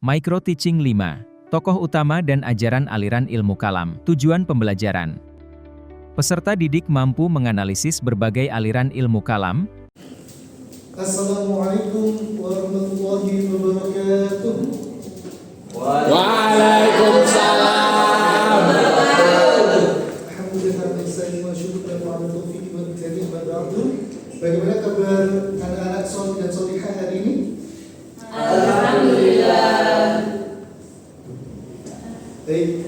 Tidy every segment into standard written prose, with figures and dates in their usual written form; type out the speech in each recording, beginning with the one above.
Micro Teaching 5. Tokoh utama dan ajaran aliran ilmu kalam. Tujuan pembelajaran. Peserta didik mampu menganalisis berbagai aliran ilmu kalam. Assalamualaikum warahmatullahi wabarakatuh. Waalaikumsalam. Bagaimana kabar anak-anak solih dan solihah hari ini? Alhamdulillah. Baik,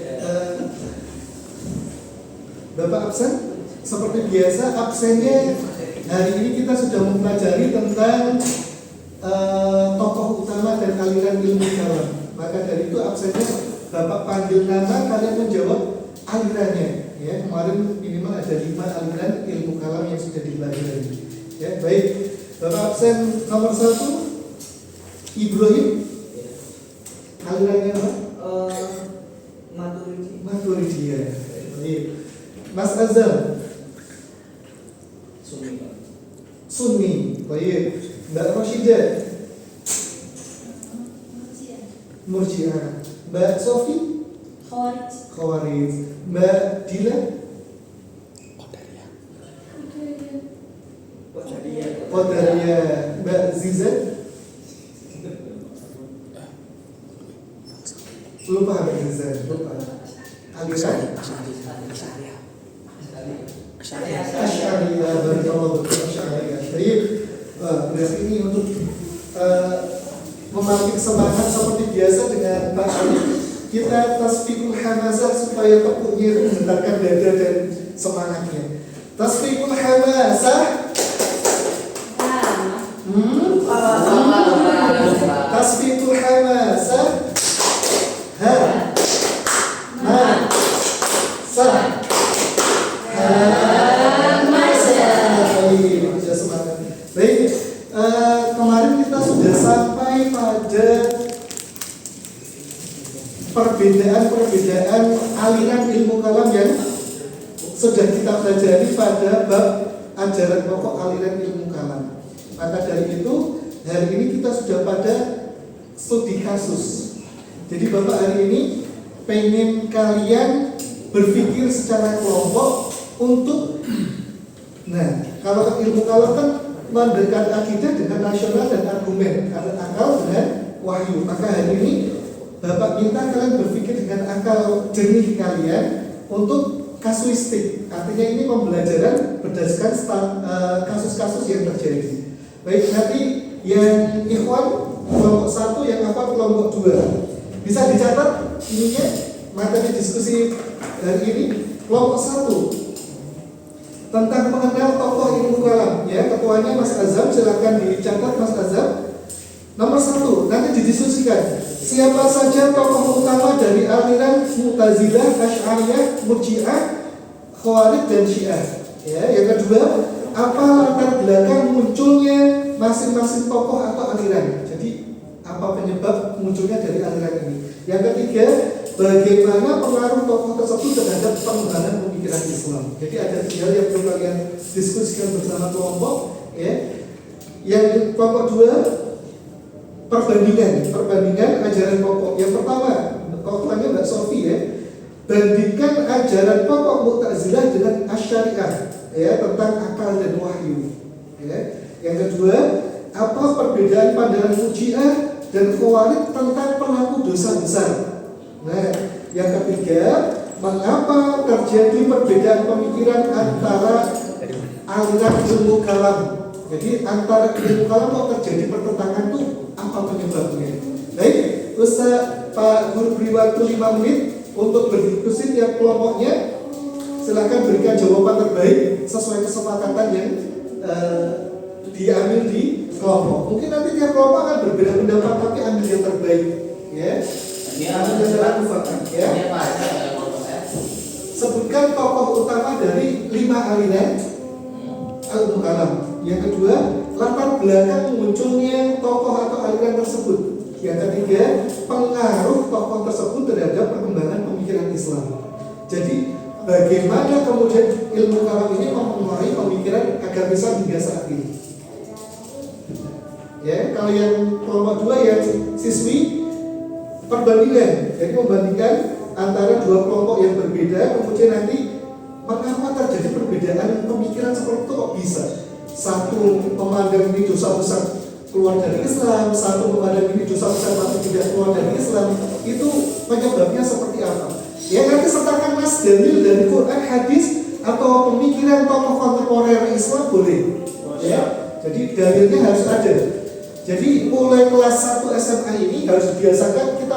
Bapak absen? Seperti biasa absennya hari ini kita sudah mempelajari tentang tokoh utama dan aliran ilmu kalam. Maka dari itu absennya Bapak panggil nama, kalian menjawab alirannya. Ya, kemarin minimal ada 5 aliran ilmu kalam yang sudah dipelajari. Ya, baik. Bapak absen nomor 1 Ibrahim. Alirannya apa? Maturidi ya. Baik. Mas Azam. Sunni. Baik. Mbak Roshidah. Murji'ah. Mbak Sofi. Khawarij. Mbak Dila. Qadariyah. Mbak Ziza. Lupa Mbak Ziza. Lupa. Aliran Asy'ariyah. Barakallahu fiik. Asy'ariyah. Baik. Berarti ini untuk memantik semangat seperti biasa dengan Pak Ali, kita tasfiqul hamasah supaya tepuknya menggetarkan dada dan semangatnya. Tasfiqul hamasah. Tasfiqul hamasah. Baik, kemarin kita sudah sampai pada perbedaan aliran ilmu kalam yang sudah kita pelajari pada bab ajaran pokok aliran ilmu kalam. Maka dari itu hari ini kita sudah pada studi kasus. Jadi Bapak hari ini pengen kalian berpikir secara kelompok untuk, nah kalau ilmu kalam kan mendekati akidah dengan rasional dan argumen, akal dengan wahyu. Maka hari ini Bapak minta kalian berpikir dengan akal jernih kalian untuk kasuistik. Artinya ini pembelajaran berdasarkan kasus-kasus yang terjadi. Baik, nanti yang ikhwan kelompok 1, yang apa kelompok 2. Bisa dicatat ininya materi diskusi hari ini. Kelompok 1 tentang mengenal tokoh ilmu kalam, ya, ketuanya Mas Azam, silakan dicatat Mas Azam. Nomor 1, nanti didiskusikan siapa saja tokoh utama dari aliran Mu'tazilah, Asy'ariyah, Murji'ah, Khawarij dan Syiah. Ya, yang kedua, apa latar belakang munculnya masing-masing tokoh atau aliran. Jadi apa penyebab munculnya dari aliran ini. Yang ketiga, bagaimana pengaruh tokoh tersebut terhadap pengembangan pemikiran Islam. Jadi ada 3 hal yang perlu kalian diskusikan bersama kelompok, ya. Yang kelompok 2, perbandingan ajaran pokok. Yang pertama, tokohnya Mbak Sofi, ya. Bandingkan ajaran pokok Mu'tazilah dengan Asy'ariyah, ya, tentang akal dan wahyu. Ya. Yang kedua, apa perbedaan pandangan Murji'ah dan Khawarij tentang pelaku dosa besar. Nah, yang ketiga, mengapa terjadi perbedaan pemikiran antara aliran ilmu kalam. Jadi antara ilmu kalam kok terjadi pertentangan itu apa penyebabnya? Baik, Ustaz Pak Guru beri waktu 5 menit untuk berdiskusi tiap kelompoknya. Silakan berikan jawaban terbaik sesuai kesepakatan yang diambil di kelompok. Mungkin nanti tiap kelompok akan berbeda pendapat, tapi ambil yang terbaik, ya. Sebutkan tokoh utama dari 5 aliran ilmu kalam. Yang kedua, latar belakang munculnya tokoh atau aliran tersebut. Yang ketiga, pengaruh tokoh tersebut terhadap perkembangan pemikiran Islam. Jadi bagaimana kemudian ilmu kalam ini mempengaruhi pemikiran agama Islam hingga saat ini. Ya, kalau yang kelompok 2 yang siswi perbandingan, jadi membandingkan antara dua kelompok yang berbeda, kemudian nanti mengapa terjadi perbedaan pemikiran seperti itu kok bisa? Satu memandang ini dosa besar keluar dari Islam, satu memandang ini dosa besar tapi tidak keluar dari Islam. Itu penyebabnya seperti apa? Ya nanti sertakan nas dalil dari Quran, hadis atau pemikiran tokoh kontemporer Islam boleh. Ya, jadi dalilnya harus ada. Jadi mulai kelas 1 SMA ini harus dibiasakan kita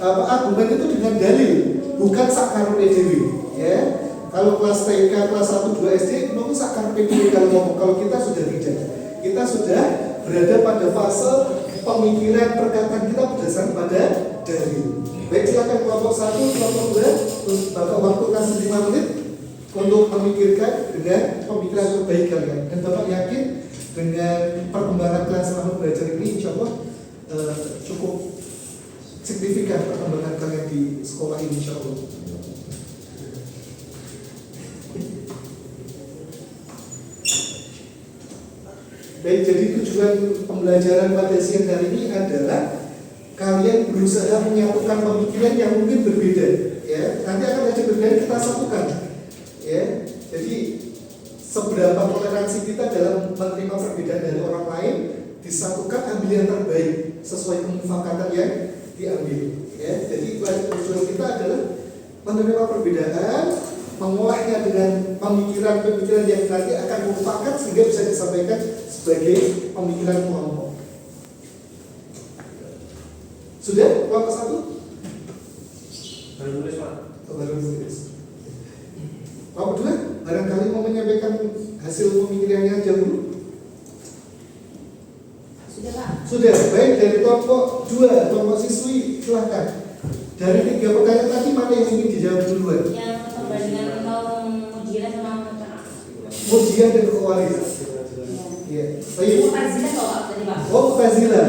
argumen itu dengan dalil, bukan sakkarupe dhewe. Ya. Kalau kelas TK, kelas 1, 2 SD, mungkin sakkarupe dhewe kalau ngomong. Kalau kita sudah tidak. Kita sudah berada pada fase pemikiran perkataan kita berdasarkan pada dalil. Baik, silakan kelompok 1, kelompok 2, terus Bapak waktu kasih 5 menit untuk memikirkan dengan pemikiran terbaik kalian. Dan Bapak yakin dengan perkembangan kelas tahun belajar ini insya Allah cukup signifikan perkembangan kalian di sekolah ini insya Allah. Baik, jadi tujuan pembelajaran pada siang hari ini adalah kalian berusaha menyatukan pemikiran yang mungkin berbeda. Ya, nanti akan ada berbeda kita satukan. Ya, jadi seberapa toleransi kita dalam menerima perbedaan dari orang lain, disatukan ambil yang terbaik sesuai kemufakatan yang diambil. Ya, jadi tujuan kita adalah menerima perbedaan, mengolahnya dengan pemikiran-pemikiran yang nanti akan mufakat sehingga bisa disampaikan sebagai pemikiran kelompok. Sudah kelompok 1? Baru nulis Pak. Baru nulis. Kelompok 2? Barangkali mau menyampaikan hasil pemikirannya aja dulu. Sudah Pak. Sudah, baik, dari kelompok 2, kelompok siswi silahkan. Dari 3 pertanyaan tadi mana yang ingin dijawab duluan? Yang perbandingan kaum mujilah sama Mujilah dan Khawarij. Iya. Baik. Mu'tazilah kalau Pak tadi Pak. Oh, Mu'tazilah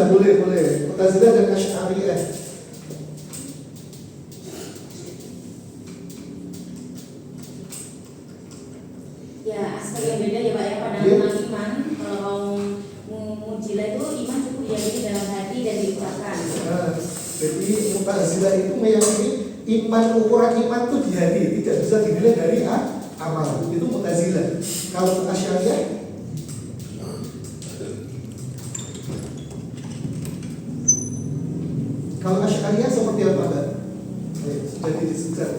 boleh. Mu'tazilah dan Asy'ariyah. Ya, aspek yang beda ya Pak ya pandangan iman. Kalau kaum mujilah itu iman cukup diyakini dalam hati dan diucapkan. Nah, jadi Mu'tazilah itu meyakini ukuran iman itu di hati, tidak bisa dinilai dari amal. Itu Mu'tazilah. Kalau Asy'ariyah seperti apa, Mbak? Sudah disebutkan.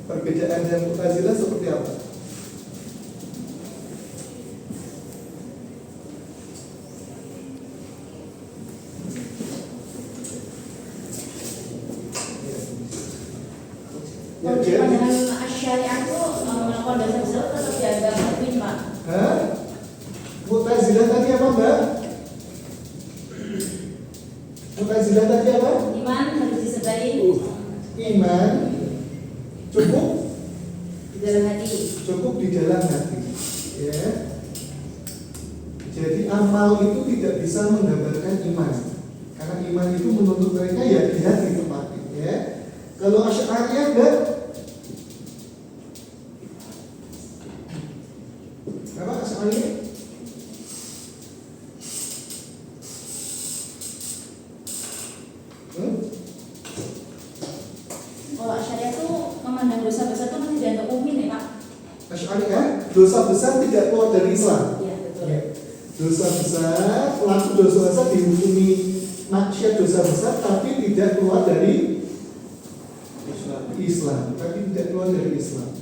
Perbedaan dengan Mu'tazilah seperti apa? Pandangan Asy'ariyah itu melakukan dosa-dosa tetap dianggap mukmin Pak. Mu'tazilah tadi apa, Mbak? Mu'tazilah tadi apa? Iman harus disertai Iman cukup di dalam hati. Cukup di dalam hati. Ya. Jadi amal itu tidak bisa menggambarkan iman. Karena iman itu menuntut mereka ya di hati tempatnya. Ya. Kalau Asy'ariyah, Mbak, apa Asy'ariyah? Kalau Asy'ariyah itu memandang dosa besar itu masih dianggap mukmin ya Pak. Asy'ariyah dosa besar tidak keluar dari Islam. Iya betul. Ya. Dosa besar, pelaku dosa besar dihukumi maksiat dosa besar tapi tidak keluar dari Islam, tapi tidak keluar dari Islam.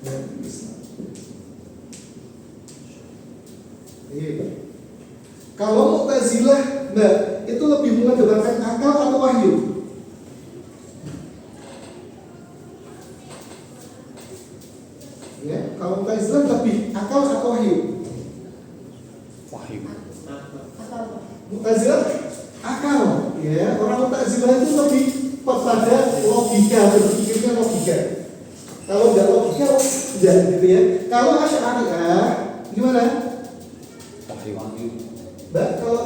Dari Islam. Iya. Kalau Mu'tazilah, Mbak, itu lebih mengedepankan akal atau wahyu? Ya, kalau Mu'tazilah lebih akal atau wahyu? Wahyu. Akal. Mu'tazilah akal, ya. Orang Mu'tazilah itu lebih pada logika, berpikirnya logika. Kalau nggak logika, tidak gitu ya. Kalau Asy'ariyah, gimana? Wahyu. Mbak, kalau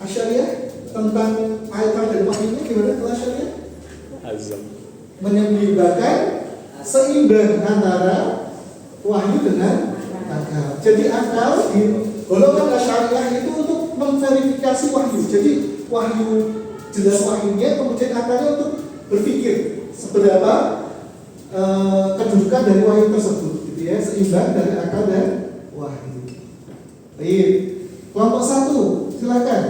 Asy'ariyah tentang ayat dan wahyu gimana kalau Asy'ariyah? Azam. Menyeimbangkan seimbang antara wahyu dengan akal. Jadi akal di golongan Asy'ariyah itu untuk memverifikasi wahyu. Jadi wahyu jelas wahyunya, kemudian akalnya untuk berpikir seberapa kedudukan dari wahyu tersebut, gitu ya, seimbang dari akal dan wahyu. Baik, kelompok 1, silakan.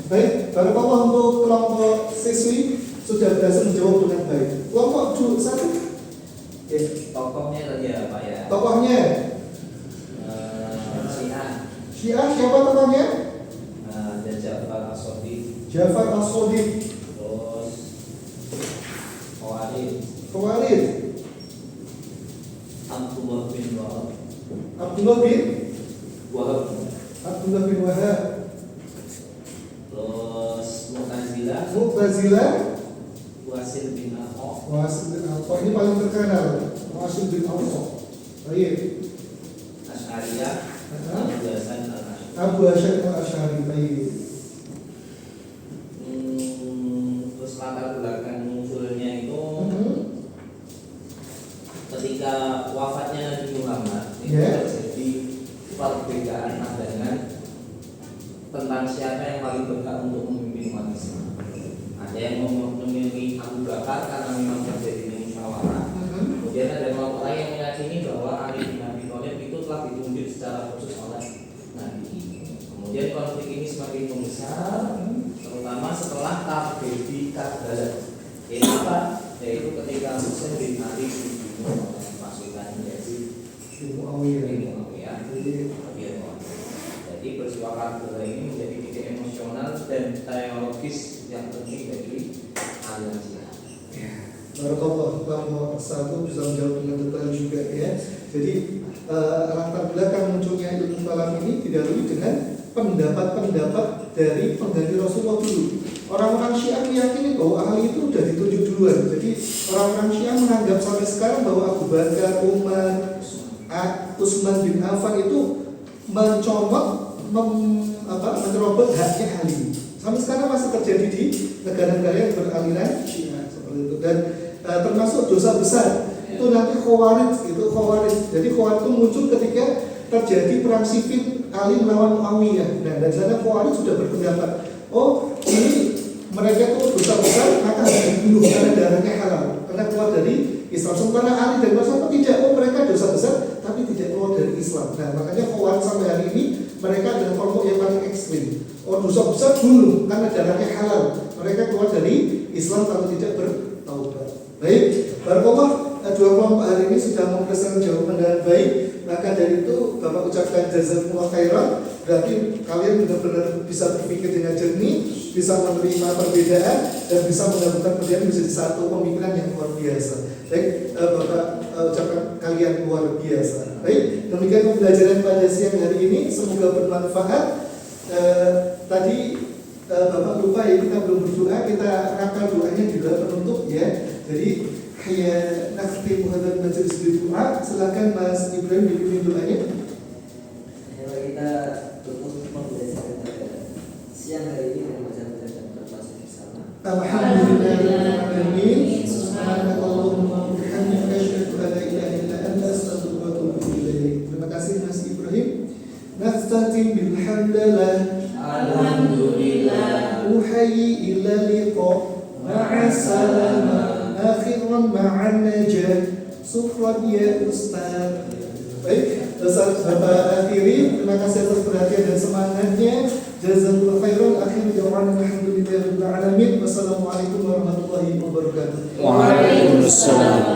Baik, barakallah untuk kelompok siswi sudah berhasil menjawab dengan baik. Kelompok 1, ya. Tokohnya tadi ya Pak ya. Tokohnya Syiah siapa tokohnya? Dan Ja'far As-Shadiq. Ja'far As-Shadiq. Terus Khawarij. Abdullah bin Wahab. Abdullah bin Wahab. Terus Mu'tazilah. Wasil bin Al-Haq. Ini paling terkenal. Wasil bin Al-Haq. Baik. Asy'ariyah. Abu Hasan al-Asy'ari. Baik. Terus latar belakang munculnya itu ketika wafatnya Nabi Muhammad itu terjadi perbedaan pandangan tentang siapa yang paling berhak untuk memimpin umat Islam. Ada yang memilih Abu Bakar karena memang terjadi musyawarah. Kemudian ada kelompok lain yang meyakini bahwa Ali bin Abi Thalib itu telah ditunjuk secara khusus oleh Nabi. Kemudian konflik ini semakin membesar, terutama setelah tragedi Karbala. Ini apa? Yaitu ketika Husain bin Ali dibunuh oleh pasukan Yazid bin Muawiyah. Jadi peristiwa Karbala ini menjadi titik emosional dan teologis yang penting bagi aliran Syiah. Barakallah, kelompok 1 bisa menjawab dengan detail juga ya. Jadi latar belakang munculnya ilmu kalam ini didahului dengan pendapat-pendapat dari pengganti Rasulullah dulu. Orang-orang Syiah meyakini bahwa Ali itu sudah ditunjuk duluan. Jadi orang-orang Syiah menganggap sampai sekarang bahwa Abu Bakar, Umar, Utsman bin Affan itu mencomot, menyerobot haknya Ali. Sampai sekarang masih terjadi di negara-negara yang beraliran Syiah seperti itu. Dan termasuk dosa besar itu nanti Khawarij. Jadi Khawarij itu muncul ketika terjadi perang sipil Ali melawan Muawiyah. Nah, dari sana Khawarij sudah berpendapat, oh ini mereka itu dosa besar, maka harus dibunuh karena darahnya halal, karena keluar dari Islam. Sementara Ali dan Muawiyah tidak, oh mereka dosa besar tapi tidak keluar dari Islam. Nah, makanya Khawarij sampai hari ini mereka adalah kelompok yang paling ekstrim. Oh dosa besar bunuh karena darahnya halal, mereka keluar dari Islam kalau tidak bertaubat. Baik, barakallah, dua kelompok hari ini sudah mempresentasikan jawaban dengan baik. Maka dari itu Bapak ucapkan jazakumullah khairan. Berarti kalian benar-benar bisa berpikir dengan jernih, bisa menerima perbedaan, dan bisa menggabungkan perbedaan menjadi satu pemikiran yang luar biasa. Baik, Bapak ucapkan kalian luar biasa. Baik, demikian pembelajaran pada siang hari ini. Semoga bermanfaat. Tadi Bapak lupa ya, kita belum berdoa, kita rapal doanya juga penutup ya. Jadi ya nakhtim hadal majlis berdoa. Silakan Mas Ibrahim dipimpin doanya. Kita tutup pembelajaran pada siang hari ini dengan bacaan berbaca bersama. Alhamdulillahirobbilalamin. Subhanakallahumma wa bihamdika asyhadu an la ilaha illa anta astaghfiruka wa atubu ilaik. Terima kasih Mas Ibrahim. Nastatim bilhamdalillah. Alhamdulillah. Uhayyi ila liqa ma'a salama akhiran ma'an najah. Syukran ya Ustaz. Baik, Bapak akhiri, terima kasih atas perhatian dan semangatnya. Jazakallahu khairan. Akhir da'wana alhamdulillahirabbil alamin. Wassalamualaikum warahmatullahi wabarakatuh. Waalaikumsalam.